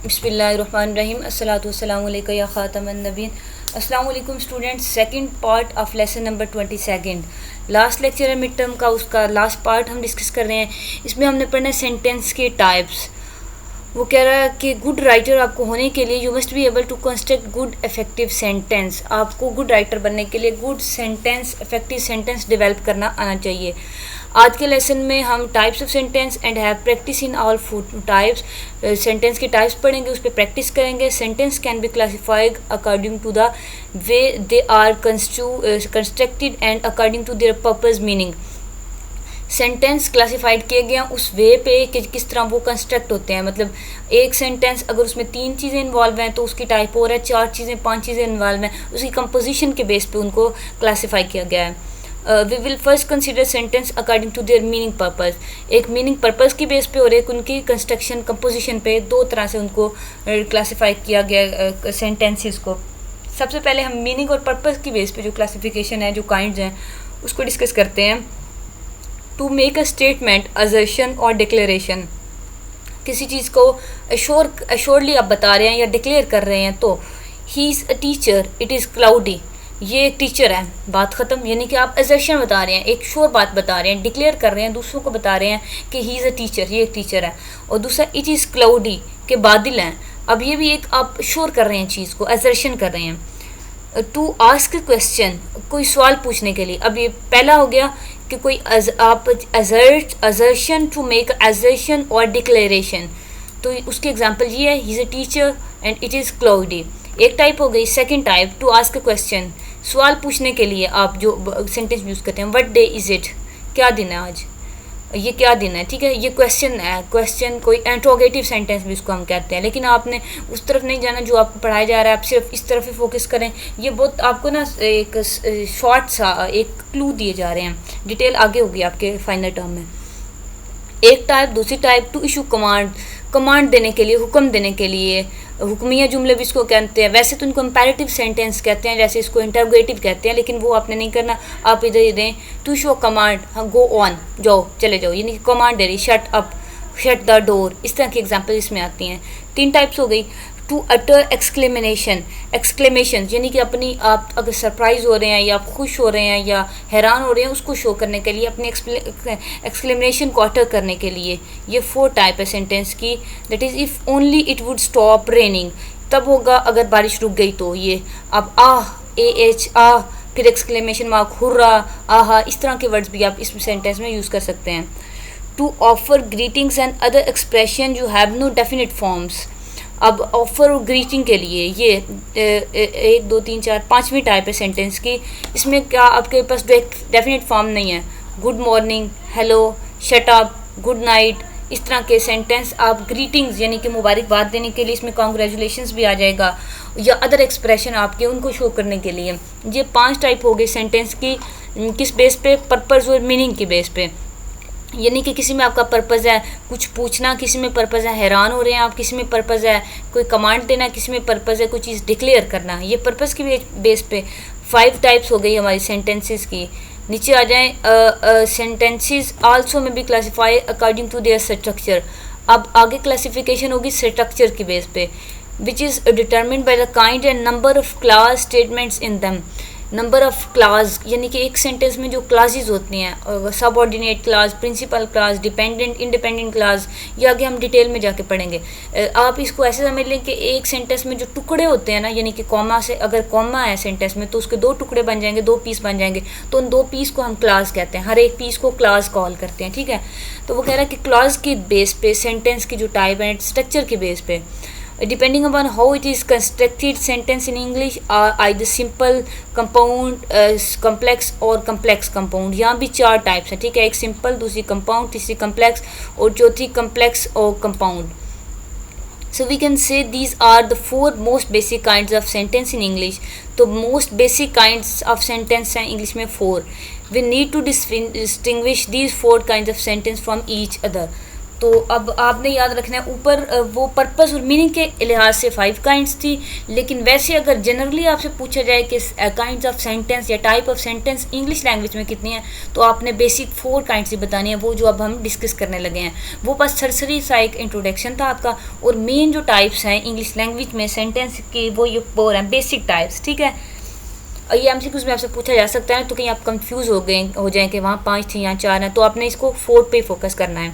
बिस्मिल्लाहिर्रहमानिर्रहीम अस्सलातु वस्सलामु अलैका या ख़ातमन नबीन। अस्सलामु अलैकुम students. Second part of lesson number 22। Last lecture है मिड टर्म का, उसका लास्ट पार्ट हम डिस्कस कर रहे हैं। इसमें हमने पढ़ना है सेंटेंस के टाइप्स। वो कह रहा है कि गुड राइटर आपको होने के लिए you must be able to construct good effective sentence. आपको गुड राइटर बनने के लिए good sentence, effective sentence develop करना आना चाहिए। आज के लेसन में हम types of sentence and have practice in all types, sentence के टाइप्स पढ़ेंगे, उस पर प्रैक्टिस करेंगे। Sentence can be classified according to the way they are constructed and according to their purpose meaning. Sentence classified किए गए हैं उस वे पे कि किस तरह वो कंस्ट्रक्ट होते हैं। मतलब एक सेंटेंस अगर उसमें 3 चीज़ें इन्वॉल्व हैं तो उसकी टाइप और है, 4 चीज़ें 5 चीज़ें इन्वॉल्व हैं, उसकी कंपोजिशन के बेस पे उनको क्लासिफाई किया गया है। We will first consider sentence according to their meaning purpose. एक मीनिंग पर्पस की बेस पे और एक उनकी कंस्ट्रक्शन कंपोजिशन पे, दो तरह से उनको क्लासिफाई किया गया सेंटेंसेस को। सबसे पहले हम मीनिंग और पर्पस की बेस पे जो क्लासिफिकेशन है, जो काइंड्स हैं, उसको डिस्कस करते हैं। To make a statement, assertion और डिक्लेरेशन। किसी चीज़ को अश्योरली आप बता रहे हैं या डिक्लेयर कर रहे हैं, तो ही is a teacher, it is cloudy, ये एक टीचर है, बात ख़त्म। यानी कि आप असर्शन बता रहे हैं, एक श्योर बात बता रहे हैं, डिक्लेयर कर रहे हैं, दूसरों को बता रहे हैं कि ही इज़ अ टीचर, ये एक टीचर है। और दूसरा इट इज़ क्लाउडी, के बादल हैं। अब ये भी एक आप श्योर कर रहे हैं, चीज़ को असर्शन कर रहे हैं। टू आस्क क्वेश्चन, कोई सवाल पूछने के लिए। अब ये पहला हो गया कि कोई आप असर्शन, टू मेक असर्शन और डिक्लेरेशन, तो उसके एग्जांपल ये है, he is a teacher and it is cloudy, एक टाइप हो गई। Second type, to ask question, सवाल पूछने के लिए आप जो सेंटेंस यूज़ करते हैं, व्हाट डे इज़ इट, क्या दिन है आज, ये क्या दिन है, ठीक है, ये क्वेश्चन है। क्वेश्चन कोई इंट्रोगेटिव सेंटेंस भी उसको हम कहते हैं। लेकिन आपने उस तरफ नहीं जाना जो आपको पढ़ाया जा रहा है, आप सिर्फ इस तरफ ही फोकस करें। ये बहुत आपको ना एक शॉर्ट सा एक क्लू दिए जा रहे हैं, डिटेल आगे होगी आपके फाइनल टर्म में। एक टाइप। दूसरी type, to issue command, command देने के लिए, हुक्म देने के लिए, हुक्मिया जुमले भी इसको कहते हैं। वैसे तो इनको कंपैरेटिव सेंटेंस कहते हैं, जैसे इसको इंटरोगेटिव कहते हैं, लेकिन वो आपने नहीं करना, आप इधर ही दें टू शो कमांड, हाँ गो ऑन, जाओ चले जाओ, यानी कमांड दे रही, shut up, shut the door, इस तरह की एग्जाम्पल इसमें आती हैं। 3 टाइप्स हो गई। टू अटर एक्सक्लेमेशन, एक्सक्लेमेशन यानी कि अपनी, आप अगर सरप्राइज हो रहे हैं या आप खुश हो रहे हैं या हैरान हो रहे हैं, उसको शो करने के लिए, अपनी एक्सक्लेमेशन को अटर करने के लिए। ये 4 टाइप है सेंटेंस की। That is if only it would stop raining, तब होगा अगर बारिश रुक गई तो। ये अब आह, AH आह, फिर एक्सक्लेमेशन मार्क, हुर्रा, आहा, इस तरह के वर्ड्स भी आप इस सेंटेंस में यूज़ कर सकते हैं। To offer greetings and other expression you have no definite forms. अब ऑफर और ग्रीटिंग के लिए ये 1 2 3 4 5वीं टाइप है सेंटेंस की। इसमें क्या आपके पास डेफिनेट फॉर्म नहीं है। Good morning, hello, shut up, good night, इस तरह के सेंटेंस आप ग्रीटिंग्स यानी कि मुबारकबाद देने के लिए, इसमें कॉन्ग्रेचुलेशंस भी आ जाएगा, या अदर एक्सप्रेशन आपके उनको शो करने के लिए। ये 5 टाइप हो गए सेंटेंस की। किस बेस पे? पर्पज़ और मीनिंग के बेस पे। यानी कि किसी में आपका पर्पज़ है कुछ पूछना, किसी में पर्पज़ है हैरान हो रहे हैं आप, किसी में पर्पज़ है कोई कमांड देना, किसी में पर्पज़ है कोई चीज़ डिक्लेयर करना। ये पर्पज़ की बेस पे 5 टाइप्स हो गई हमारी सेंटेंसेस की। नीचे आ जाएं, sentences also may be classify according to their structure. अब आगे क्लासिफिकेशन होगी स्ट्रक्चर की बेस पे, which is determined by the kind and number of clause statements in them. Number of clause यानी कि एक सेंटेंस में जो क्लासेस होती हैं, subordinate clause, principal clause, dependent, independent clause, ये आगे हम डिटेल में जाके पढ़ेंगे। आप इसको ऐसे समझ लें कि एक सेंटेंस में जो टुकड़े होते हैं ना, यानी कि कॉमा से, अगर कॉमा है सेंटेंस में तो उसके 2 टुकड़े बन जाएंगे, 2 पीस बन जाएंगे, तो उन 2 पीस को हम क्लास कहते हैं। हर एक पीस को क्लास कॉल करते हैं, ठीक है। तो वो कह रहा है कि क्लास के बेस पे सेंटेंस की जो टाइप है स्ट्रक्चर के बेस पे, depending upon how it is constructed, sentence in English are either simple, compound, complex और complex compound। यहाँ भी 4 टाइप्स हैं, ठीक है। एक सिंपल, दूसरी कंपाउंड, तीसरी complex और चौथी complex और compound। So we can say these are the 4 most basic kinds of sentence in English। तो most basic kinds of sentence हैं English में 4। We need to distinguish these 4 kinds of sentence from each other। तो अब आपने याद रखना है ऊपर वो पर्पस और मीनिंग के लिहाज से 5 काइंड्स थी, लेकिन वैसे अगर जनरली आपसे पूछा जाए कि काइंड्स ऑफ सेंटेंस या type of sentence English language में कितनी है, तो आपने बेसिक 4 काइंड्स ही बतानी है, वो जो अब हम डिस्कस करने लगे हैं। वो बस सरसरी सा एक इंट्रोडक्शन था आपका, और मेन जो टाइप्स हैं इंग्लिश लैंग्वेज में सेंटेंस की वो ये 4 हैं बेसिक टाइप्स, ठीक है। और ये एमसीक्यूज़ में आपसे पूछा जा सकता है, तो कहीं आप कंफ्यूज हो जाएं कि वहाँ 5 थी यहाँ 4 हैं, तो आपने इसको 4 पे फोकस करना है।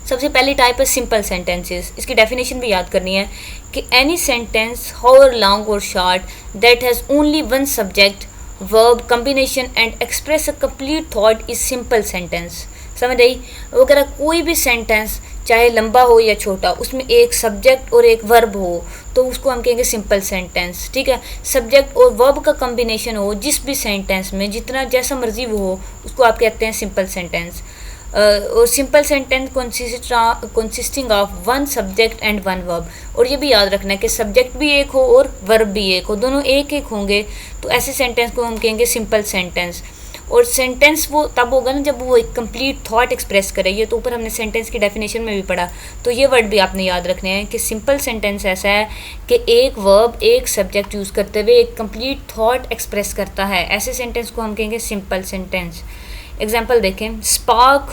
सबसे पहली टाइप है सिंपल सेंटेंसेस। इसकी डेफिनेशन भी याद करनी है कि एनी सेंटेंस हाउएवर लॉन्ग और short that has only one subject verb combination and express a complete thought is simple sentence. समझ आई? वो कह रहा कोई भी सेंटेंस चाहे लंबा हो या छोटा, उसमें एक सब्जेक्ट और एक वर्ब हो तो उसको हम कहेंगे सिंपल सेंटेंस, ठीक है। सब्जेक्ट और वर्ब का कम्बिनेशन हो जिस भी सेंटेंस में, जितना जैसा मर्जी वो हो, उसको आप कहते हैं सिंपल सेंटेंस। और simple sentence consisting of one subject and one verb. और ये भी याद रखना है कि सब्जेक्ट भी एक हो और वर्ब भी एक हो, दोनों एक एक होंगे, तो ऐसे सेंटेंस को हम कहेंगे सिंपल सेंटेंस। और सेंटेंस वो तब होगा ना जब वो एक कंप्लीट थॉट एक्सप्रेस करे। ये तो ऊपर हमने सेंटेंस की डेफिनेशन में भी पढ़ा, तो ये वर्ड भी आपने याद रखने हैं कि सिंपल सेंटेंस ऐसा है कि एक वर्ब एक सब्जेक्ट यूज़ करते हुए एक कंप्लीट थॉट एक्सप्रेस करता है। ऐसे सेंटेंस को हम कहेंगे सिंपल सेंटेंस। एग्जाम्पल देखें, स्पार्क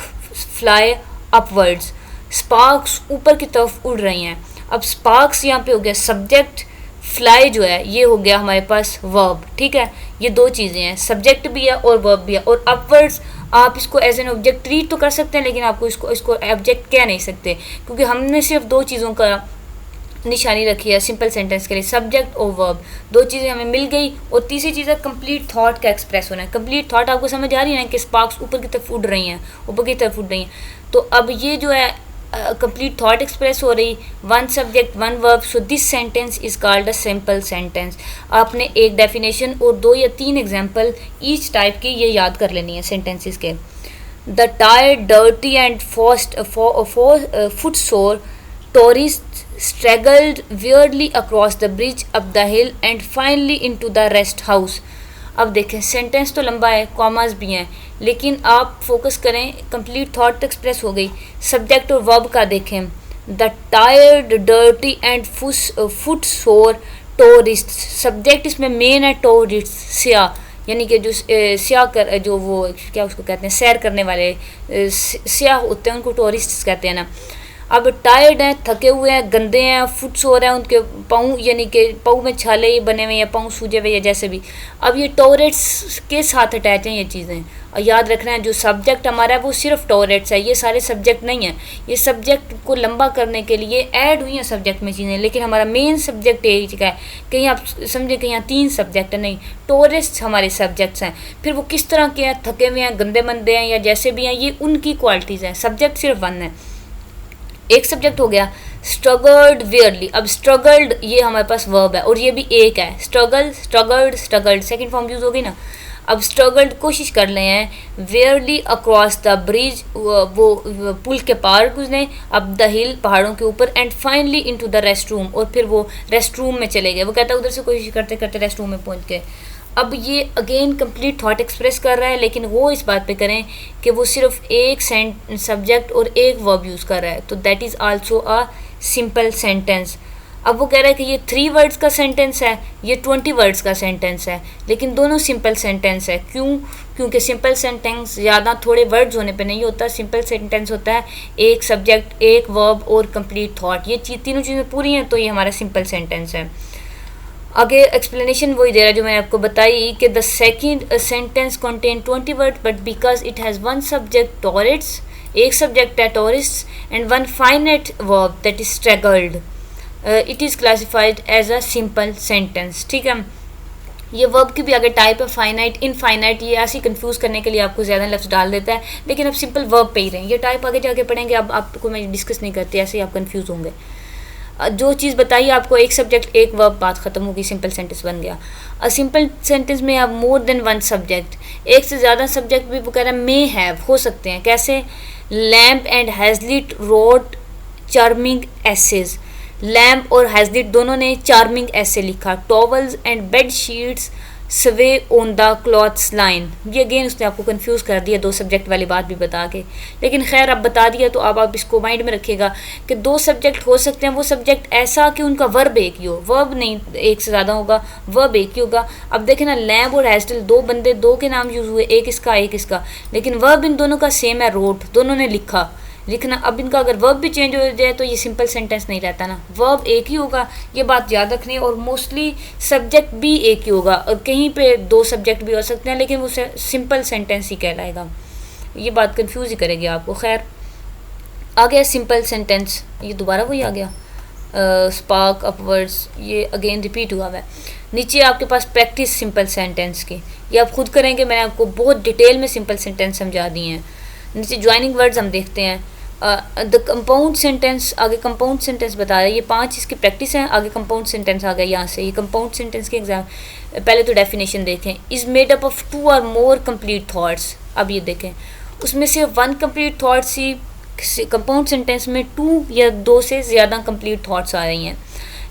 फ्लाई अपवर्ड्स, स्पार्क्स ऊपर की तरफ उड़ रही हैं। अब स्पार्क्स यहाँ पे हो गया सब्जेक्ट, फ्लाई जो है ये हो गया हमारे पास वर्ब, ठीक है। ये दो चीज़ें हैं, सब्जेक्ट भी है और वर्ब भी है। और अपवर्ड्स आप इसको एज एन ऑब्जेक्ट ट्रीट तो कर सकते हैं, लेकिन आपको इसको ऑब्जेक्ट कह नहीं सकते, क्योंकि हमने सिर्फ दो चीज़ों का निशानी रखी है सिंपल सेंटेंस के लिए, सब्जेक्ट और वर्ब। दो चीज़ें हमें मिल गई, और तीसरी चीज़ है कंप्लीट थॉट का एक्सप्रेस होना है। कंप्लीट थॉट आपको समझ आ रही है ना कि स्पार्क्स ऊपर की तरफ उड़ रही हैं, ऊपर की तरफ उड़ रही हैं। तो अब ये जो है कंप्लीट थॉट एक्सप्रेस हो रही, one subject one verb, so this sentence is called a simple sentence. आपने एक डेफिनेशन और 2 या 3 एग्जाम्पल ईच टाइप की ये याद कर लेनी है सेंटेंसेस के। The tired dirty and foot सोर tourist struggled weirdly across the bridge up the hill and finally into the rest house। अब देखें सेंटेंस तो लंबा है, कॉमास भी हैं, लेकिन आप फोकस करें कंप्लीट थॉट एक्सप्रेस हो गई। सब्जेक्ट और वर्ब का देखें, the tired dirty and foot सोर टूरिस्ट। सब्जेक्ट इसमें मेन है टूरिस्ट, स्याह, यानी कि जो स्याह कर जो वो क्या उसको कहते हैं सैर करने वाले स्याह होते हैं, उनको टूरिस्ट कहते हैं ना। अब टायर्ड हैं, थके हुए हैं, गंदे हैं, फुट सो रहे हैं, उनके पाँव यानी कि पाँव में छाले बने हुए या पाँव सूजे हुए या जैसे भी। अब ये टॉयलेट्स के साथ अटैच हैं ये चीज़ें, और याद रखना है जो सब्जेक्ट हमारा है वो सिर्फ टॉयलेट्स है, ये सारे सब्जेक्ट नहीं है। ये सब्जेक्ट को लंबा करने के लिए ऐड हुई हैं सब्जेक्ट में चीज़ें, लेकिन हमारा मेन सब्जेक्ट एक है। कहीं आप समझे कि यहाँ 3 सब्जेक्ट है, नहीं, टॉयलेट्स हमारे सब्जेक्ट्स हैं। फिर वो किस तरह के हैं, थके हुए हैं, गंदे मंदे हैं या जैसे भी हैं, ये उनकी क्वालिटीज़ हैं। सब्जेक्ट सिर्फ 1 है। एक सब्जेक्ट हो गया स्ट्रगल्ड वियरली। अब स्ट्रगल्ड ये हमारे पास वर्ब है और ये भी एक है, struggle struggled struggled second form use होगी ना। अब स्ट्रगल्ड कोशिश कर रहे हैं, वियरली अक्रॉस द ब्रिज वो पुल के पार गुजरे, अब द हिल पहाड़ों के ऊपर, and finally into the rest room, और फिर वो रेस्ट रूम में चले गए। वो कहता है उधर से कोशिश करते करते रेस्ट रूम में पहुंच गए। अब ये अगेन कंप्लीट थॉट एक्सप्रेस कर रहा है, लेकिन वो इस बात पे करें कि वो सिर्फ एक सब्जेक्ट और एक वर्ब यूज़ कर रहा है, तो that is also a simple sentence. अब वो कह रहा है कि ये 3 वर्ड्स का सेंटेंस है, ये 20 वर्ड्स का सेंटेंस है, लेकिन दोनों सिंपल सेंटेंस है। क्यों? क्योंकि सिंपल सेंटेंस ज़्यादा थोड़े वर्ड्स होने पे नहीं होता। सिंपल सेंटेंस होता है एक सब्जेक्ट, एक वर्ब और कंप्लीट थॉट। ये तीनों चीज़ें पूरी हैं तो ये हमारा सिंपल सेंटेंस है। आगे एक्सप्लेनेशन वही दे रहा है जो मैंने आपको बताई कि the second sentence contain 20 word but because it has one subject tourist, एक सब्जेक्ट है tourist, and one finite verb that is struggled, it is classified as a simple sentence. ठीक है, ये वर्ब की भी आगे टाइप है फाइनाइट, इनफाइनाइट, ये ऐसे कंफ्यूज करने के लिए आपको ज़्यादा लफ्ज़ डाल देता है, लेकिन अब सिंपल वर्ब पे ही रहें। ये टाइप आगे जाके पढ़ेंगे, अब आपको मैं डिस्कस नहीं करती, ऐसे ही आप कंफ्यूज होंगे। जो चीज़ बताइए आपको एक सब्जेक्ट एक वर्ब, बात ख़त्म होगी, सिंपल सेंटेंस बन गया। सिंपल सेंटेंस में आप मोर देन वन सब्जेक्ट, एक से ज़्यादा सब्जेक्ट भी वो कह रहा है मे हैव हो सकते हैं। कैसे? Lamb and Hazlitt wrote charming essays, Lamb और हैजलिट दोनों ने चार्मिंग ऐसे लिखा। Towels and bed sheets sway on the clothes line. ये अगेन उसने आपको कंफ्यूज कर दिया दो सब्जेक्ट वाली बात भी बता के, लेकिन खैर अब बता दिया तो अब आप इसको माइंड में रखिएगा कि दो सब्जेक्ट हो सकते हैं, वो सब्जेक्ट ऐसा कि उनका वर्ब एक ही हो, वर्ब नहीं एक से ज़्यादा होगा, वर्ब एक ही होगा। अब देखें ना, लैम्प और हेस्टल दो बंदे, दो के नाम यूज़ हुए, एक इसका, लेकिन वर्ब इन दोनों का सेम है, रोट, दोनों ने लिखना। अब इनका अगर वर्ब भी चेंज हो जाए तो ये सिंपल सेंटेंस नहीं रहता ना, वर्ब एक ही होगा, ये बात याद रखनी है। और मोस्टली सब्जेक्ट भी एक ही होगा, और कहीं पे दो सब्जेक्ट भी हो सकते हैं, लेकिन वो सिंपल सेंटेंस ही कहलाएगा। ये बात कंफ्यूज ही करेगी आपको। खैर आ गया सिंपल सेंटेंस, ये दोबारा वही आ गया, स्पार्क अपवर्ड्स, ये अगेन रिपीट हुआ है। नीचे आपके पास प्रैक्टिस सिंपल सेंटेंस की, ये आप खुद करेंगे, मैंने आपको बहुत डिटेल में सिंपल सेंटेंस समझा दिए हैं। नीचे ज्वाइनिंग वर्ड्स हम देखते हैं। द कंपाउंड सेंटेंस, आगे कंपाउंड सेंटेंस बता रहा है, ये 5 इसकी प्रैक्टिस है, आगे कंपाउंड सेंटेंस आ गया यहाँ से। ये कंपाउंड सेंटेंस के एग्जाम, पहले तो डेफिनेशन देखें, इज़ मेड अप ऑफ 2 और मोर कंप्लीट थाट्स। अब ये देखें, उसमें से 1 कंप्लीट थाट्स ही कंपाउंड सेंटेंस में 2 या 2 से ज़्यादा कंप्लीट थाट्स आ रही हैं।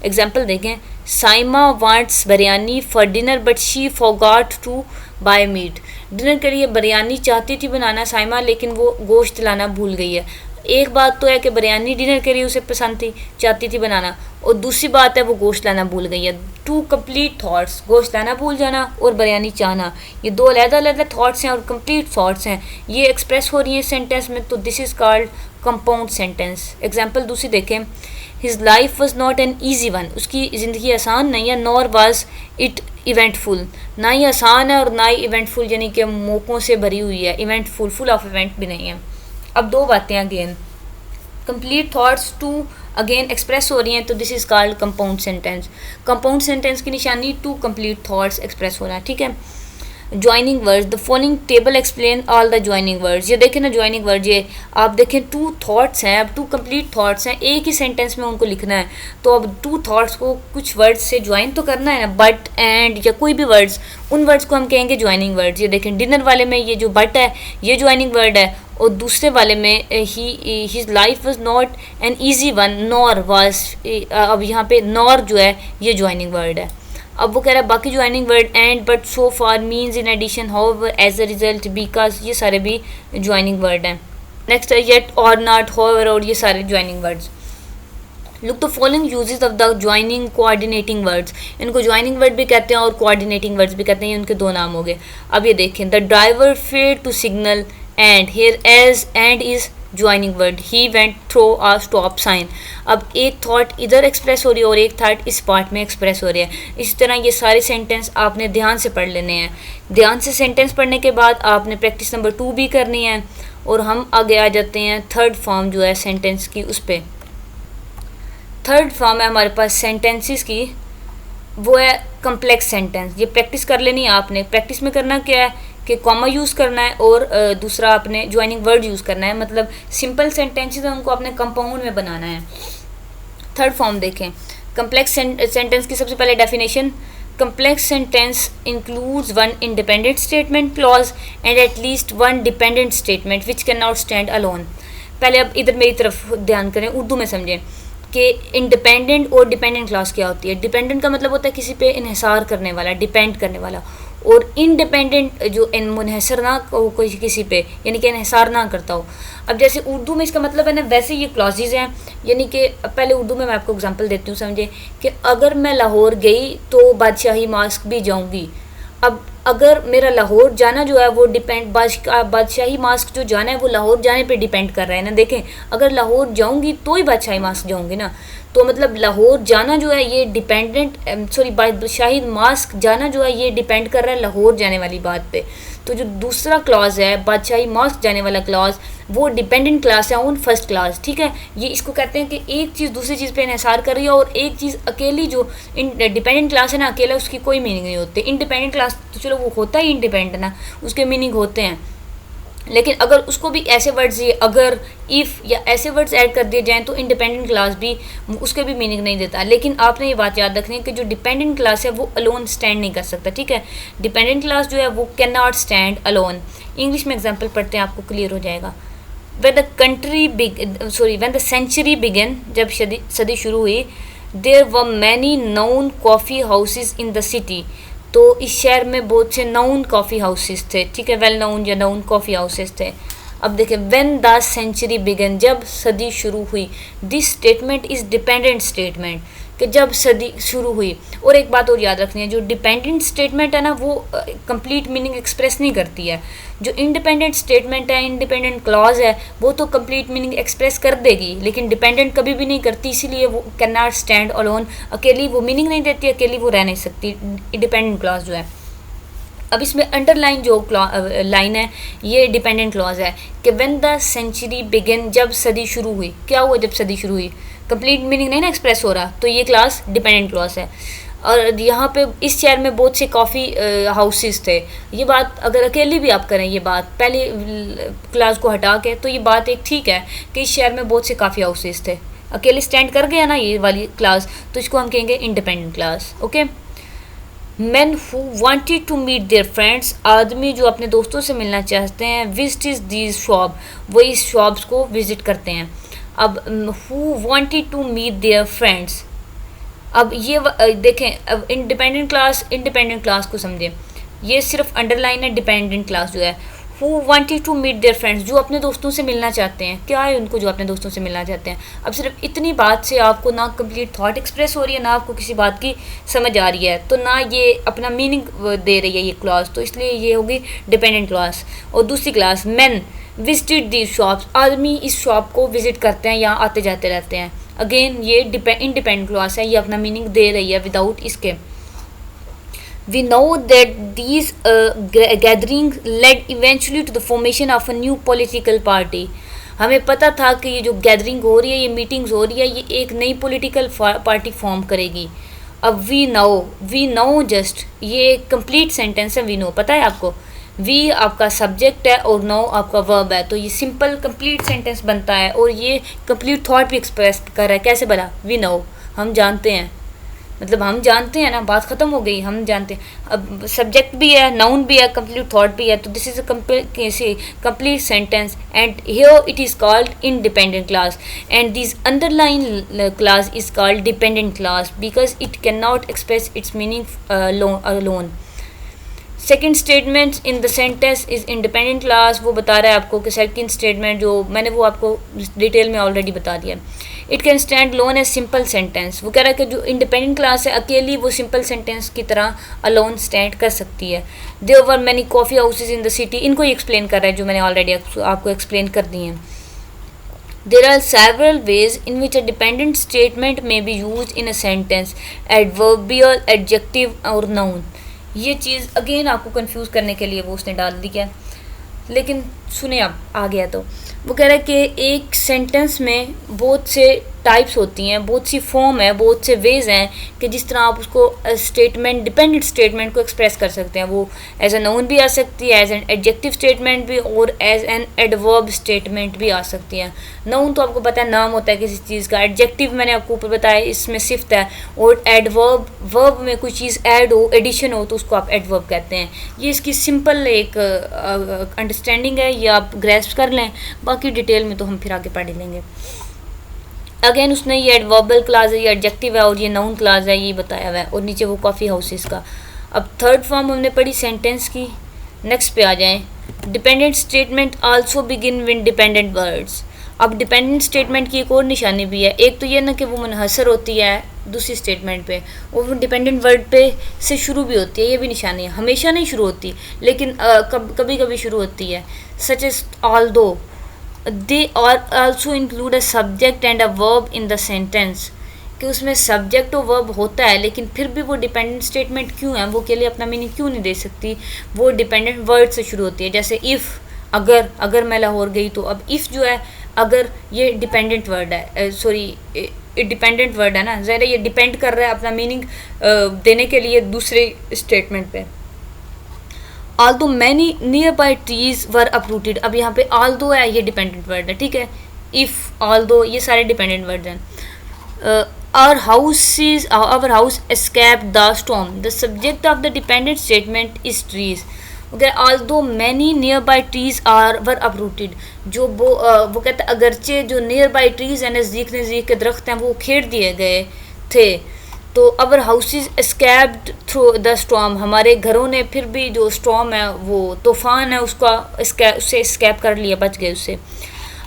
एग्जाम्पल देखें, Saima wants biryani for dinner but she forgot to buy meat. Dinner के लिए बिरयानी चाहती थी बनाना साइमा, लेकिन वो गोश्त लाना भूल गई है। एक बात तो है कि बिरयानी डिनर के लिए उसे पसंद थी, चाहती थी बनाना, और दूसरी बात है वो गोश्त लाना भूल गई है। 2 कंप्लीट थाट्स, गोश्त लाना भूल जाना और बिरयानी चाहना, ये 2 अलग-अलग थाट्स हैं और कंप्लीट थाट्स हैं, ये एक्सप्रेस हो रही हैं सेंटेंस में, तो this is called compound sentence. Example दूसरी देखें, his life was not an easy one, उसकी ज़िंदगी आसान नहीं है, नॉर वाज इट इवेंटफुल, ना ही आसान है और ना ही इवेंटफुल, यानी कि मौक़ों से भरी हुई है, इवेंटफुल, फुल ऑफ इवेंट भी नहीं है। अब 2 बातें again, complete thoughts 2 again express हो रही हैं, तो this is called compound sentence. Compound sentence की निशानी 2 कंप्लीट थाट्स एक्सप्रेस हो रहा है, ठीक है। Joining words, the following table explain all the joining words. ये देखें ना ज्वाइनिंग वर्ड, ये आप देखें 2 थाट्स हैं, अब 2 कंप्लीट थाट्स हैं, एक ही सेंटेंस में उनको लिखना है, तो अब 2 थाट्स को कुछ वर्ड्स से ज्वाइन तो करना है ना, बट, एंड या कोई भी वर्ड्स, उन वर्ड्स को हम कहेंगे ज्वाइनिंग वर्ड्स। ये देखें डिनर वाले में ये जो बट है ये ज्वाइनिंग वर्ड है, और दूसरे वाले में his life was not an easy one nor was, अब यहाँ पे नॉर जो है ये ज्वाइनिंग वर्ड है। अब वो कह रहा है बाकी joining word and, but, so far, means, in addition, however, as a result, because, ये सारे भी ज्वाइनिंग वर्ड हैं। नेक्स्ट है येट और नॉट, हाउएवर, और ये सारे joining words. Look the following uses of the joining coordinating words, इनको ज्वाइनिंग वर्ड भी कहते हैं और कोऑर्डिनेटिंग वर्ड्स भी कहते हैं, ये उनके 2 नाम हो गए। अब ये देखें, the driver failed to signal and, here as and is joining word, he went through a stop sign. अब एक थॉट इधर एक्सप्रेस हो रही है और एक थॉट इस पार्ट में एक्सप्रेस हो रही है। इसी तरह ये सारे सेंटेंस आपने ध्यान से पढ़ लेने हैं। ध्यान से सेंटेंस पढ़ने के बाद आपने प्रैक्टिस नंबर 2 भी करनी है, और हम आगे आ जाते हैं थर्ड फॉर्म जो है सेंटेंस की, उस पर। थर्ड फॉर्म है हमारे पास सेंटेंसेस की, वो है कम्प्लेक्स सेंटेंस। ये प्रैक्टिस कर लेनी है आपने। प्रैक्टिस में करना क्या है कि कॉमा यूज़ करना है और दूसरा आपने ज्वाइनिंग वर्ड यूज़ करना है, मतलब सिंपल सेंटेंसेस है उनको आपने कंपाउंड में बनाना है। थर्ड फॉर्म देखें, कम्प्लेक्स सेंटेंस की सबसे पहले definition, complex sentence includes one independent statement clause and at least one dependent statement which cannot stand alone। पहले अब इधर मेरी तरफ ध्यान करें, उर्दू में समझें कि इंडिपेंडेंट और डिपेंडेंट क्लास क्या होती है। डिपेंडेंट का मतलब होता है किसी पे इन्हिसार करने वाला, डिपेंड करने वाला, और इंडिपेंडेंट जो मुनहसर ना हो कोई किसी पे, यानी कि इन्हिसार ना करता हो। अब जैसे उर्दू में इसका मतलब है ना, वैसे ये क्लॉजेज हैं, यानी कि पहले उर्दू में मैं आपको एग्जांपल देती हूँ, समझे कि अगर मैं लाहौर गई तो बादशाही मास्क भी जाऊँगी। अब अगर मेरा लाहौर जाना जो है वो बादशाही मास्क जो जाना है वो लाहौर जाने पे डिपेंड कर रहा है ना। देखें, अगर लाहौर जाऊंगी तो ही बादशाही मास्क जाऊंगी ना, तो मतलब लाहौर जाना जो है ये बादशाही मास्क जाना जो है ये डिपेंड कर रहा है लाहौर जाने वाली बात पे। तो जो दूसरा क्लॉज है बादशाही मास्क जाने वाला क्लॉज, वो डिपेंडेंट क्लास है ऑन फर्स्ट क्लास, ठीक है। ये इसको कहते हैं कि एक चीज़ दूसरी चीज़ पे इन्हिसार कर रही है, और एक चीज़ अकेली जो डिपेंडेंट क्लास है ना, अकेला उसकी कोई मीनिंग नहीं होती। इंडिपेंडेंट क्लास तो चलो वो होता ही इंडिपेंडेंट ना, उसके मीनिंग होते हैं, लेकिन अगर उसको भी ऐसे वर्ड्स ये अगर, इफ़ या ऐसे वर्ड्स ऐड कर दिए जाएँ तो इंडिपेंडेंट क्लास भी उसके भी मीनिंग नहीं देता। लेकिन आपने ये बात याद रखनी है कि जो डिपेंडेंट क्लास है वो अलोन स्टैंड नहीं कर सकता, ठीक है। डिपेंडेंट क्लास जो है वो can not stand alone. English में एग्जाम्पल पढ़ते हैं, आपको क्लियर हो जाएगा। when the century began, जब सदी शुरू हुई, there were many known coffee houses in the city, तो इस शहर में बहुत से नाउन कॉफ़ी हाउसेस थे, ठीक है, वेल नाउन या नाउन कॉफ़ी हाउसेस थे। अब देखें, व्हेन द सेंचुरी बिगन, जब सदी शुरू हुई। This statement is dependent statement, कि जब सदी शुरू हुई। और एक बात और याद रखनी है, जो डिपेंडेंट स्टेटमेंट है ना वो कंप्लीट मीनिंग एक्सप्रेस नहीं करती है। जो इंडिपेंडेंट स्टेटमेंट है, इंडिपेंडेंट क्लॉज है, वो तो कंप्लीट मीनिंग एक्सप्रेस कर देगी, लेकिन डिपेंडेंट कभी भी नहीं करती, इसीलिए वो कैन नॉट स्टैंड अलोन। अकेली वो मीनिंग नहीं देती, अकेली वो रह नहीं सकती, डिपेंडेंट क्लॉज जो है। अब इसमें अंडरलाइन जो लाइन है ये डिपेंडेंट क्लॉज है कि व्हेन द सेंचुरी बिगिन, जब सदी शुरू हुई। क्या हुआ जब सदी शुरू हुई? कंप्लीट मीनिंग नहीं ना एक्सप्रेस हो रहा, तो ये क्लास डिपेंडेंट क्लॉज है। और यहाँ पे इस शहर में बहुत से कॉफ़ी हाउसेस थे। ये बात अगर अकेली भी आप करें, ये बात पहले क्लास को हटा के, तो ये बात एक ठीक है कि इस शहर में बहुत से कॉफ़ी हाउसेस थे। अकेले स्टैंड कर गया ना ये वाली क्लास, तो इसको हम कहेंगे independent class. Okay. Men who wanted to meet their friends, आदमी जो अपने दोस्तों से मिलना चाहते हैं, विजिट दीज शॉप, वो इस शॉप्स को विजिट करते हैं। अब who wanted to meet their friends, अब ये देखें, अब इंडिपेंडेंट क्लास को समझें, ये सिर्फ अंडरलाइन है डिपेंडेंट क्लास जो है। Who wanted to meet their friends, जो अपने दोस्तों से मिलना चाहते हैं। क्या है उनको जो अपने दोस्तों से मिलना चाहते हैं? अब सिर्फ इतनी बात से आपको ना कंप्लीट थॉट एक्सप्रेस हो रही है, ना आपको किसी बात की समझ आ रही है, तो ना ये अपना मीनिंग दे रही है ये क्लॉज, तो इसलिए ये होगी डिपेंडेंट क्लॉज। और दूसरी class, man visited these shops, आदमी इस शॉप को विजिट करते हैं, यहाँ आते जाते रहते हैं। अगेन ये इंडिपेंडेंट क्लॉज है, ये अपना मीनिंग दे रही है विदाउट इसके। We know that these gatherings led eventually to the formation of a new political party. हमें पता था कि ये जो गैदरिंग हो रही है, ये मीटिंग्स हो रही है, ये एक नई पॉलिटिकल पार्टी फॉर्म करेगी। अब वी नो जस्ट, ये कंप्लीट सेंटेंस है। वी नो पता है आपको, वी आपका सब्जेक्ट है और नो आपका वर्ब है, तो ये सिंपल कंप्लीट सेंटेंस बनता है और ये कंप्लीट थॉट भी एक्सप्रेस कर रहा है। कैसे बना? वी नो, हम जानते हैं, मतलब हम जानते हैं ना, बात ख़त्म हो गई, हम जानते हैं। अब सब्जेक्ट भी है, नाउन भी है, कंप्लीट थॉट भी है, तो this is a complete sentence and here it is called independent clause and this underline class is called dependent class because it can not express it's meaning alone. Second statement in the sentence is independent class, वो बता रहा है आपको कि second statement जो मैंने वो आपको डिटेल में ऑलरेडी बता दिया। It can stand alone as simple sentence, वो कह रहा है कि जो इंडिपेंडेंट क्लास है अकेली वो सिंपल सेंटेंस की तरह अलोन स्टैंड कर सकती है। There were many coffee houses in the city, इनको ही एक्सप्लेन कर रहा है जो मैंने ऑलरेडी आपको एक्सप्लेन कर दी हैं। There are several ways in which a dependent statement may be used in a sentence, adverbial, adjective और noun। ये चीज़ अगेन आपको कंफ्यूज करने के लिए वो उसने डाल दी है, लेकिन सुने आप आ गया तो वो कह रहा है कि एक सेंटेंस में बहुत से टाइप्स होती हैं, बहुत सी फॉर्म है, बहुत से वेज हैं कि जिस तरह आप उसको स्टेटमेंट, डिपेंडेंट स्टेटमेंट को एक्सप्रेस कर सकते हैं। वो एज ए नाउन भी आ सकती है, एज एन एडजेक्टिव स्टेटमेंट भी, और एज एन एडवर्ब स्टेटमेंट भी आ सकती है। नाउन तो आपको पता है नाम होता है किसी चीज़ का, एडजेक्टिव मैंने आपको ऊपर बताया इसमें सिफ्त है, और एडवर्ब वर्ब में कोई चीज़ ऐड हो, एडिशन हो, तो उसको आप एडवर्ब कहते हैं। ये इसकी सिंपल एक अंडरस्टैंडिंग है, ये आप ग्रैस्प कर लें, बाकी डिटेल में तो हम फिर आगे पढ़ लेंगे। अगेन उसने ये एडवर्बल क्लास है, ये एडजेक्टिव है, और ये नाउन क्लास है, ये बताया हुआ है, और नीचे वो कॉफ़ी हाउसेस का। अब थर्ड फॉर्म हमने पढ़ी सेंटेंस की, नेक्स्ट पे आ जाएं। Dependent statement also begin with dependent words. अब डिपेंडेंट स्टेटमेंट की एक और निशानी भी है, एक तो ये ना कि वो मुनहसर होती है दूसरी स्टेटमेंट पे, और वो डिपेंडेंट वर्ड पे से शुरू भी होती है, ये भी निशानी है। हमेशा नहीं शुरू होती, लेकिन कभी कभी शुरू होती है। Such as although they also include a subject and a verb in the sentence, कि उसमें सब्जेक्ट और वर्ब होता है, लेकिन फिर भी वो डिपेंडेंट स्टेटमेंट क्यों है, वो के लिए अपना मीनिंग क्यों नहीं दे सकती, वो डिपेंडेंट वर्ड से शुरू होती है। जैसे इफ़, अगर मैं लाहौर गई तो, अब इफ़ जो है, अगर ये डिपेंडेंट वर्ड है, डिपेंडेंट वर्ड है ना, ज़रा ये डिपेंड कर रहा है अपना मीनिंग देने के लिए दूसरे स्टेटमेंट पे। Although many nearby trees were uprooted, अब यहाँ पे although है, ये डिपेंडेंट वर्ड है, ठीक है। if, although, ये सारे डिपेंडेंट वर्ड हैं। our house escaped the storm, the subject of the dependent statement is trees। okay, although many nearby trees were uprooted, जो वो कहते हैं अगरचे जो nearby trees हैं, नज़दीक के दरख्त हैं, वो खेड़ दिए गए थे, तो our houses escaped through the storm, हमारे घरों ने फिर भी जो स्टॉर्म है वो तूफ़ान है उसका उससे एस्केप कर लिया, बच गए उससे।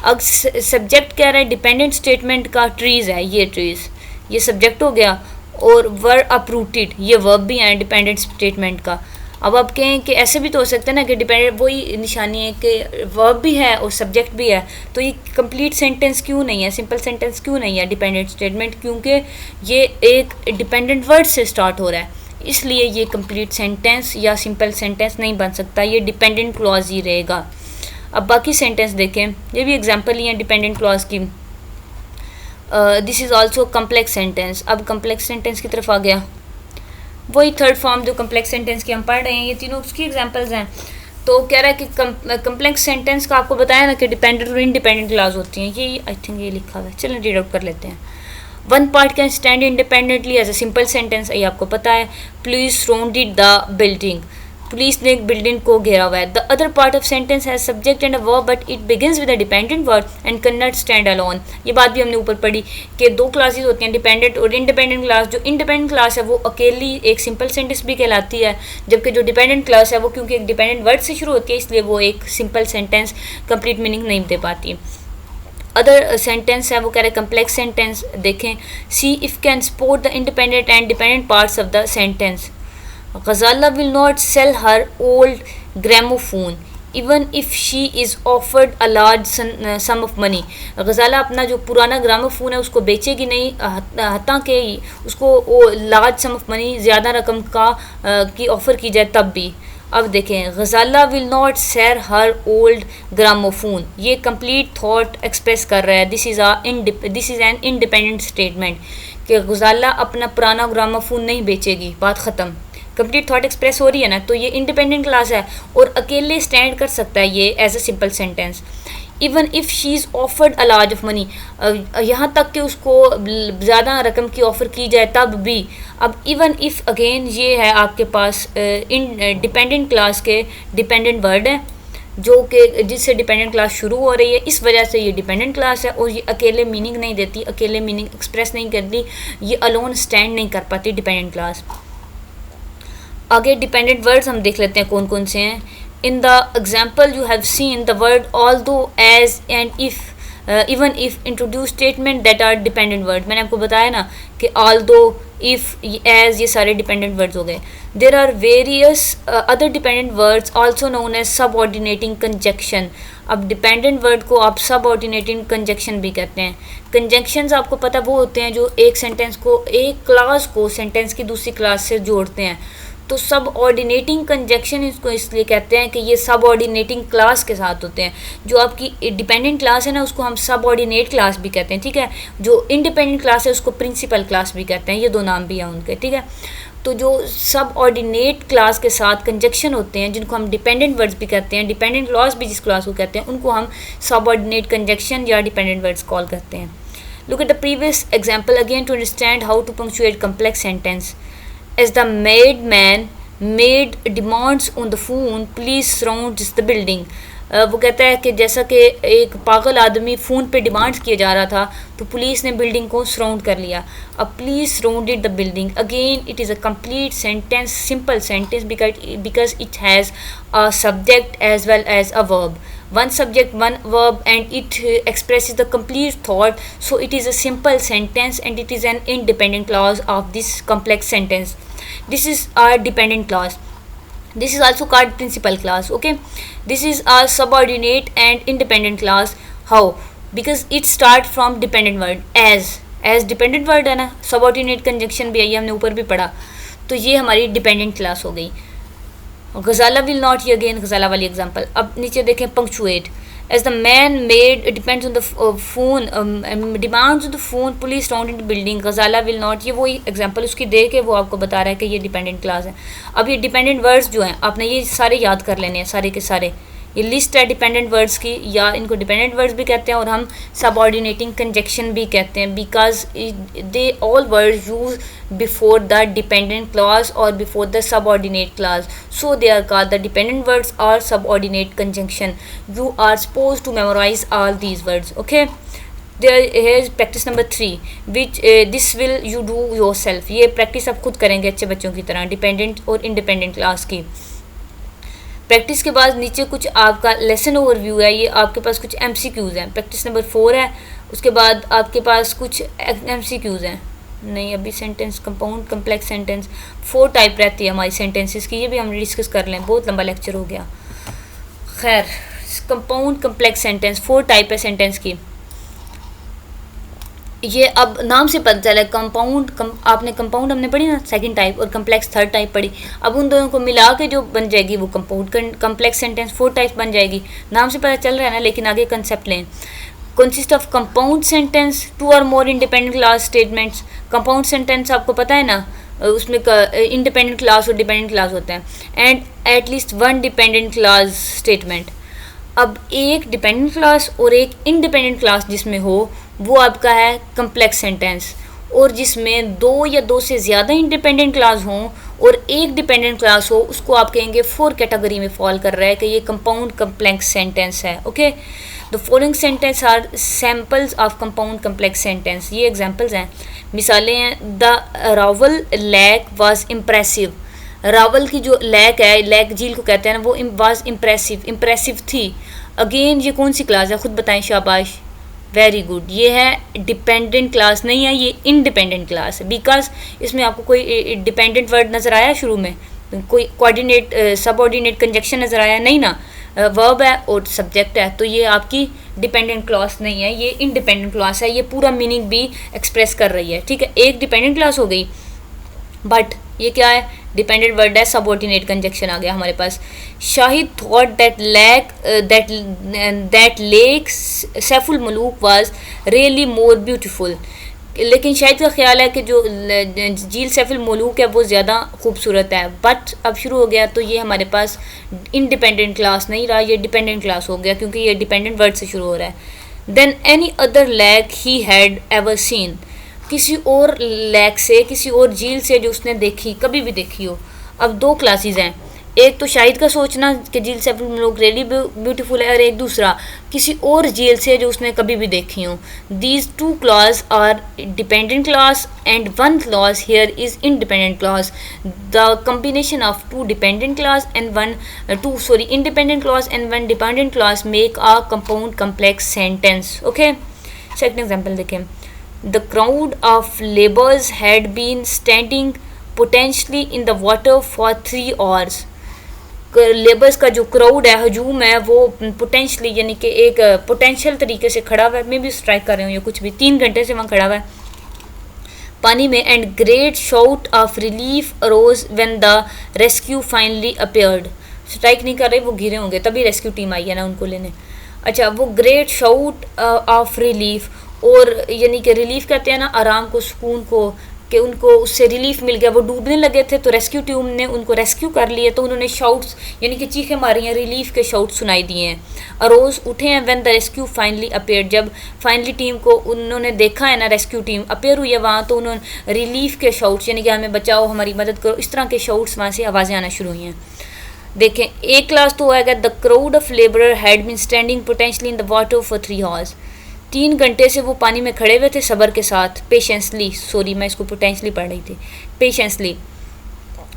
अब सब्जेक्ट कह रहा है डिपेंडेंट स्टेटमेंट का ट्रीज़ है, ये ट्रीज़ ये सब्जेक्ट हो गया, और वर अपरूटेड ये वर्ब भी है डिपेंडेंट स्टेटमेंट का। अब आप कहें कि ऐसे भी तो हो सकता है ना कि डिपेंडेंट वही निशानी है कि वर्ब भी है और सब्जेक्ट भी है, तो ये कंप्लीट सेंटेंस क्यों नहीं है, सिंपल सेंटेंस क्यों नहीं है डिपेंडेंट स्टेटमेंट, क्योंकि ये एक डिपेंडेंट वर्ड से स्टार्ट हो रहा है, इसलिए ये कंप्लीट सेंटेंस या सिंपल सेंटेंस नहीं बन सकता, ये डिपेंडेंट क्लॉज ही रहेगा। अब बाकी सेंटेंस देखें, ये भी एग्जांपल ही है डिपेंडेंट क्लॉज की। This is also complex sentence. अब कम्प्लेक्स सेंटेंस की तरफ आ गया, वही थर्ड फॉर्म जो कम्प्लेक्स सेंटेंस की हम पढ़ रहे हैं, ये तीनों उसकी एग्जांपल्स हैं। तो कह रहा है कि कम्प्लेक्स सेंटेंस का आपको बताया ना कि डिपेंडेंट और इंडिपेंडेंट क्लॉज होती हैं, ये आई थिंक ये लिखा हुआ है, चलो रीड आउट कर लेते हैं। One part can stand independently as a simple sentence, ये आपको पता है, police surrounded the building, police ने एक बिल्डिंग को घेरा हुआ है। The other part of sentence has subject and a verb but it begins with a dependent word and can not stand alone. ये बात भी हमने ऊपर पढ़ी कि दो क्लासेस होती हैं, डिपेंडेंट और इंडिपेंडेंट क्लास। जो इंडिपेंडेंट क्लास है वो अकेली एक सिंपल सेंटेंस भी कहलाती है, जबकि जो डिपेंडेंट क्लास है वो क्योंकि एक डिपेंडेंट वर्ड से शुरू होती है इसलिए वो एक सिंपल सेंटेंस कंप्लीट मीनिंग नहीं दे पाती। अदर सेंटेंस है वो कह रहे हैं कम्प्लेक्स सेंटेंस। देखें, see if can support the independent and dependent parts of the sentence. Ghazala will not sell her old gramophone even if she is offered a large sum of money। Ghazala अपना जो पुराना gramophone है उसको बेचेगी नहीं, हत्ता के उसको वो लार्ज सम ऑफ मनी ज़्यादा रकम का की ऑफ़र की जाए तब भी। अब देखें, Ghazala will not sell her old gramophone, ये कंप्लीट थॉट एक्सप्रेस कर रहा है। This is an independent statement कि गज़ाला अपना पुराना ग्रामोफोन नहीं बेचेगी, बात ख़त्म, कंप्लीट थॉट एक्सप्रेस हो रही है ना। तो ये इंडिपेंडेंट क्लास है और अकेले स्टैंड कर सकता है ये as a simple sentence. Even if she is offered a large of money, यहाँ तक कि उसको ज़्यादा रकम की ऑफ़र की जाए तब भी। अब इवन इफ़ अगेन ये है आपके पास इन डिपेंडेंट क्लास के डिपेंडेंट वर्ड है जो कि जिससे डिपेंडेंट क्लास शुरू हो रही है, इस वजह से ये डिपेंडेंट क्लास है और ये अकेले मीनिंग नहीं देती, अकेले मीनिंग एक्सप्रेस नहीं करती, ये अलोन स्टैंड नहीं कर पाती डिपेंडेंट क्लास। आगे डिपेंडेंट वर्ड्स हम देख लेते हैं कौन कौन से हैं। In the example you have seen the word although, as and if, even if introduce statement that are dependent word. मैंने आपको बताया ना कि ऑल्दो, इफ़, एज ये सारे डिपेंडेंट वर्ड्स हो गए। There are various other dependent words also known as subordinating conjunction. अब डिपेंडेंट वर्ड को आप सबऑर्डिनेटिंग कंजक्शन भी कहते हैं। कंजक्शंस आपको पता वो होते हैं जो एक सेंटेंस को, एक क्लास को सेंटेंस की दूसरी क्लास से जोड़ते हैं। तो सब ऑर्डिनेटिंग कंजक्शन इसको इसलिए कहते हैं कि ये सब ऑर्डिनेटिंग क्लास के साथ होते हैं। जो आपकी डिपेंडेंट क्लास है ना उसको हम सब ऑर्डिनेट क्लास भी कहते हैं, ठीक है। जो इंडिपेंडेंट क्लास है उसको प्रिंसिपल क्लास भी कहते हैं, ये दो नाम भी हैं उनके, ठीक है। तो जो सब ऑर्डिनेट क्लास के साथ कंजक्शन होते हैं जिनको हम डिपेंडेंट वर्ड्स भी कहते हैं, डिपेंडेंट क्लॉज भी जिस क्लास को कहते हैं, उनको हम सब ऑर्डिनेट कंजक्शन या डिपेंडेंट वर्ड्स कॉल करते हैं। Look at the previous example again to understand how to punctuate complex sentence. As the maidman made demands on the phone, police surrounds the building। वो कहता है कि जैसा कि एक पागल आदमी फ़ोन पे डिमांड्स किया जा रहा था तो पुलिस ने बिल्डिंग को सराउंड कर लिया। अब police surrounded the building, again it is a complete sentence, simple sentence because it has a subject as well as a verb. One subject, one verb, and it expresses the complete thought. So it is a simple sentence and it is an independent clause of this complex sentence. This is our dependent clause. This is also called principal clause. Okay, this is our subordinate and independent clause. How? Because it start from dependent word as dependent word है ना, subordinate conjunction भी है, ये हमने ऊपर भी पढ़ा। तो ये हमारी dependent clause हो गई। गज़ाला विल नॉट, ये अगेन गज़ाला वाली एग्जांपल। अब नीचे देखें punctuate. As the man made depends on the phone, demands on the phone, police round in building, Ghazala will not, ये वही एग्जांपल उसकी दे के वो आपको बता रहा है कि ये डिपेंडेंट क्लास है। अब ये डिपेंडेंट वर्ड्स जो हैं आपने ये सारे याद कर लेने हैं, सारे के सारे। ये लिस्ट है डिपेंडेंट वर्ड्स की, या इनको डिपेंडेंट वर्ड्स भी कहते हैं और हम सबऑर्डिनेटिंग कंजक्शन भी कहते हैं, because they all words use before the dependent clause और before the subordinate clause, so they are called the dependent words और subordinate conjunction. You are suppose to memorize all these words. Okay, Here is practice number 3 which this will you do yourself. ये practice आप खुद करेंगे अच्छे बच्चों की तरह, dependent और इंडिपेंडेंट क्लास की। प्रैक्टिस के बाद नीचे कुछ आपका लेसन ओवरव्यू है, ये आपके पास कुछ MCQs हैं। प्रैक्टिस नंबर 4 है, उसके बाद आपके पास कुछ MCQs हैं। नहीं, अभी sentence compound complex sentence 4 type रहती है हमारी सेंटेंसेस की, ये भी हम डिस्कस कर लें, बहुत लंबा लेक्चर हो गया। खैर, कंपाउंड कम्प्लेक्स सेंटेंस 4 टाइप है सेंटेंस की। ये अब नाम से पता चला, कंपाउंड आपने कंपाउंड हमने पढ़ी ना सेकंड टाइप, और कम्प्लेक्स थर्ड टाइप पढ़ी। अब उन दोनों को मिला के जो बन जाएगी वो कंपाउंड कम्प्लेक्स सेंटेंस 4 टाइप बन जाएगी। नाम से पता चल रहा है ना, लेकिन आगे कंसेप्ट लें। कंसिस्ट ऑफ कंपाउंड सेंटेंस 2 और more independent class statements. Compound sentence आपको पता है ना, उसमें इंडिपेंडेंट क्लास और डिपेंडेंट क्लास होता है, and at least 1 dependent class statement. अब एक डिपेंडेंट क्लास और एक इंडिपेंडेंट क्लास जिसमें हो वो आपका है कम्प्लेक्स सेंटेंस, और जिसमें 2 या 2 से ज़्यादा इंडिपेंडेंट क्लास हों और एक डिपेंडेंट क्लास हो, उसको आप कहेंगे 4 कैटेगरी में फॉल कर रहा है कि ये कंपाउंड कम्प्लेक्स सेंटेंस है। Okay, the following sentence are samples of compound complex sentence. ये एग्जांपल्स हैं, मिसालें हैं। The Rawal lake was impressive. Rawal की जो लेक है, लेक झील को कहते हैं ना, वो वाज इम्प्रेसिव थी। अगेन ये कौन सी क्लास है, खुद बताएं, शाबाश, वेरी गुड। ये है डिपेंडेंट क्लास नहीं है, ये इंडिपेंडेंट क्लास है, बिकॉज इसमें आपको कोई डिपेंडेंट वर्ड नज़र आया शुरू में, कोई कोऑर्डिनेट सबऑर्डिनेट कंजक्शन नज़र आया नहीं ना, वर्ब है और सब्जेक्ट है, तो ये आपकी डिपेंडेंट क्लास नहीं है, ये इंडिपेंडेंट क्लास है। ये पूरा मीनिंग भी एक्सप्रेस कर रही है, ठीक है। एक डिपेंडेंट क्लास हो गई, बट ये क्या है, डिपेंडेंट वर्ड है, सबऑर्डिनेट कंजक्शन आ गया हमारे पास। Shahid thought that lake Saiful Malook was really more beautiful. लेकिन शाहिद का ख्याल है कि जो झील सैफुल मलूक है वो ज़्यादा खूबसूरत है। बट अब शुरू हो गया, तो ये हमारे पास इंडिपेंडेंट क्लास नहीं रहा, ये डिपेंडेंट क्लास हो गया, क्योंकि ये डिपेंडेंट वर्ड से शुरू हो रहा है। Then any other lake he had ever seen. किसी और लेक से, किसी और झील से जो उसने देखी, कभी भी देखी हो। अब 2 क्लासेस हैं, एक तो शाहिद का सोचना कि झील से लोग रियली ब्यूटीफुल है, और एक दूसरा किसी और झील से जो उसने कभी भी देखी हो। These 2 clause are dependent clause and 1 clause here is independent clause. The combination of 2 dependent clause and 2 independent clause and 1 dependent clause make a compound complex sentence. Okay, second example देखें। The crowd of laborers had been standing potentially in the water for 3 hours. Labours का जो crowd है, हजूम है, वो potentially यानी कि एक potential तरीके से खड़ा हुआ है, मैं भी स्ट्राइक कर रही हूँ, ये कुछ भी 3 घंटे से वहाँ खड़ा हुआ है पानी में। And great shout of relief arose when the rescue finally appeared. Strike नहीं कर रहे, वो घिरे होंगे, तभी रेस्क्यू टीम आई है ना उनको लेने। अच्छा, वो ग्रेट शाउट ऑफ रिलीफ, और यानी कि रिलीफ कहते हैं ना आराम को, सुकून को, कि उनको उससे रिलीफ मिल गया। वो डूबने लगे थे तो रेस्क्यू टीम ने उनको रेस्क्यू कर लिए, तो उन्होंने शाउट्स यानी कि चीखें मारी हैं, रिलीफ के शाउट सुनाई दिए हैं। अरोज उठे हैं when the rescue finally appeared. जब फाइनली टीम को उन्होंने देखा है ना, रेस्क्यू टीम अपीयर हुई है वहाँ, तो उन्होंने रिलीफ के शाउट्स यानी कि हमें बचाओ, हमारी मदद करो, इस तरह के शाउट्स वहाँ से आवाज़ें आना शुरू हुई हैं। देखें, एक क्लास तो आएगा, the crowd of labourer had been standing potentially in the water for 3 hours. 3 घंटे से वो पानी में खड़े हुए थे सब्र के साथ, पेशेंसली, सॉरी मैं इसको पोटेंशली पढ़ रही थी, पेशेंसली,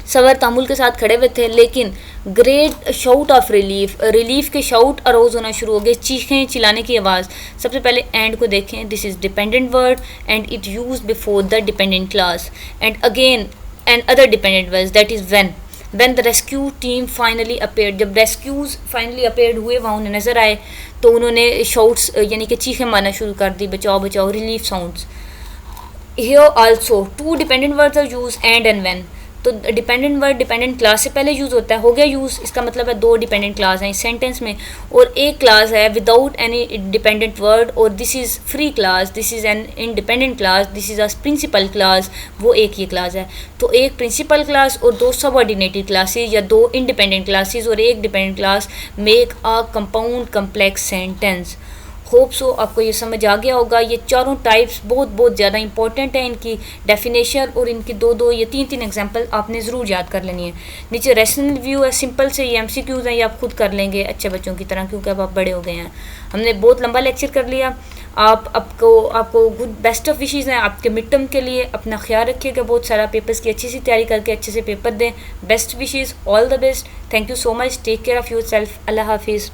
सब्र तामुल के साथ खड़े हुए थे। लेकिन great shout of relief, relief के शाउट अरोज होना शुरू हो गए, चीखें चिल्लाने की आवाज़। सबसे पहले एंड को देखें, this is dependent word and it use before the dependent clause, and again and other dependent words, that is when the rescue team finally appeared. जब रेस्क्यूज फाइनली अपेयर्ड हुए, वहाँ उन्हें नज़र आए, तो उन्होंने शाउट्स यानी कि चीखें मारना शुरू कर दी, बचाओ बचाओ, relief sounds. Here also 2 dependent words are use and when. तो डिपेंडेंट वर्ड डिपेंडेंट क्लास से पहले यूज़ होता है, हो गया यूज़, इसका मतलब है 2 डिपेंडेंट क्लास हैं इस सेंटेंस में, और एक क्लास है विदाउट एनी डिपेंडेंट वर्ड, और this is free class, this is an independent class, this is a principal class, वो एक ये क्लास है। तो एक प्रिंसिपल क्लास और 2 सबऑर्डिनेटेड क्लासेस या 2 इंडिपेंडेंट क्लासेस और एक dependent clause make a compound complex sentence. Hope so आपको ये समझ आ गया होगा। ये चारों टाइप्स बहुत बहुत ज़्यादा इंपॉर्टेंट है, इनकी डेफिनेशन और इनकी दो दो या तीन तीन एग्जांपल आपने ज़रूर याद कर लेनी है। नीचे रैशनल व्यू है, सिंपल से ये MCQs हैं, ये आप खुद कर लेंगे अच्छे बच्चों की तरह, क्योंकि अब आप बड़े हो गए हैं। हमने बहुत लंबा लेक्चर कर लिया। आपको गुड बेस्ट ऑफ विशेज़ हैं आपके मिड टर्म के लिए। अपना ख्याल रखिएगा, बहुत सारा पेपर्स की अच्छी सी तैयारी करके अच्छे से पेपर दें। Best wishes, all the best. Thank you so much, take care of your self. Allah हाफिज़।